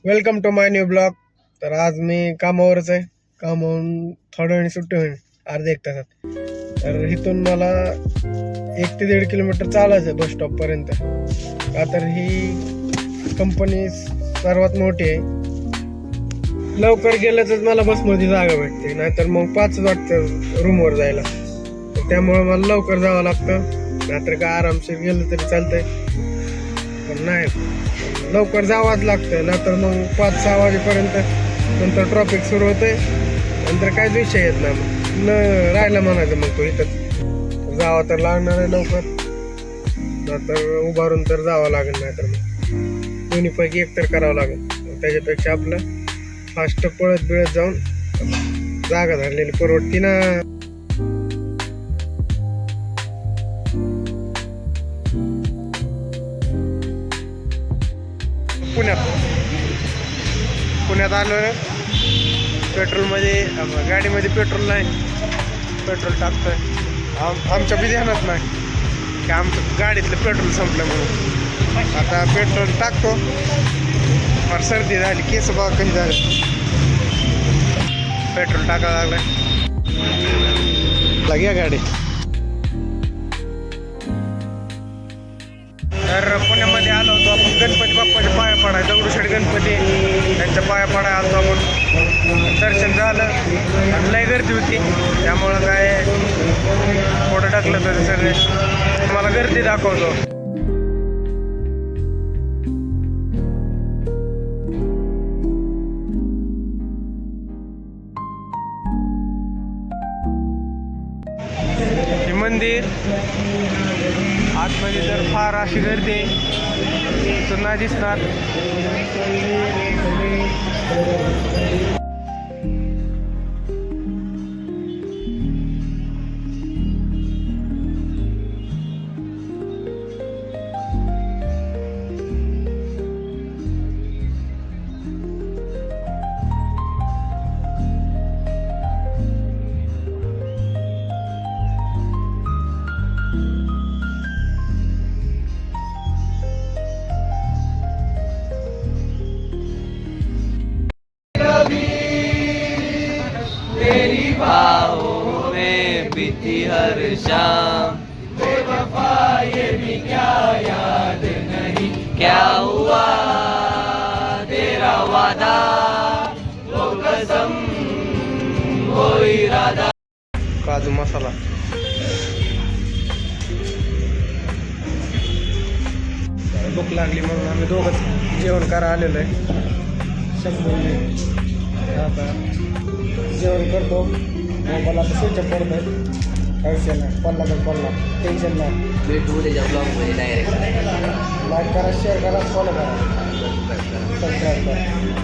Welcome to my new blog. तर आज मी कामावरच आहे. कामावरून थोड्या वेळी सुट्टी होईल, अर्ध्या एक तासात. तर इथून मला 1 ते 1.5 किलोमीटर चालायचं आहे बस स्टॉपपर्यंत. का तर ही कंपनी सर्वात मोठी आहे. लवकर गेलं तर मला बसमध्ये जागा भेटते, नाहीतर मग 5 वाजतं रूमवर जायला. त्यामुळे मला लवकर जावं लागतं. नाहीतर काय आरामशीर गेलं तरी चालतंय, पण नाही लवकर जावंच लागतं. नाहीतर मग 5-6 वाजेपर्यंत नंतर ट्रॉफिक सुरू होते. नंतर काहीच विषय येत नाही, मग न राहिलं म्हणायचं मग तो इथं जावं तर लागणार आहे लवकर, नाहीतर उभारून तर जावं लागेल. नाहीतर मग दोन्हीपैकी एक तर करावं लागेल. त्याच्यापेक्षा आपलं फास्ट पळत बिळत जाऊन जागा धरलेली परवडती ना. पुण्यात आलो. पेट्रोलमध्ये गाडीमध्ये पेट्रोल नाही, पेट्रोल टाकतोय. आमच्या बी ध्यानात नाही की आमचं गाडीतलं पेट्रोल संपलं म्हणून. आता पेट्रोल टाकतो. फार सर्दी झाली, केस बघा कशी झाली. पेट्रोल टाकायला लागलाय गाडी. तर पुण्यामध्ये आलो होतो आपण गणपती बाप्पाच्या पाया पडाय, दगडूशेठ गणपती त्यांच्या पाया पडाय आलो आपण. दर्शन झालं आणि लय गर्दी होती, त्यामुळं काय फोटो टाकलं तर सगळे मला गर्दी दाखवतो. हे मंदिर आतमध्ये तर फार अशी गर्दी आहे, नाही दिसणार. तेरी बाहों में बीती हर शाम, बेवफा ये भी क्या याद नहीं, क्या हुआ तेरा वादा, वो कसम वो इरादा. काजू मसाला भूक लागली म्हणून आम्ही दोघंच जेवण करा आलेलो आहे. आता जेवण करतो. मोबाईल आता स्विच ऑफ करतोय. काय विषय नाही, पडला तर पडला, टेन्शन नाही. भेटू त्याच्या ब्लॉगमध्ये डायरेक्ट. लाईक करा, शेअर करा, फॉलो करा, सबस्क्राईब करा.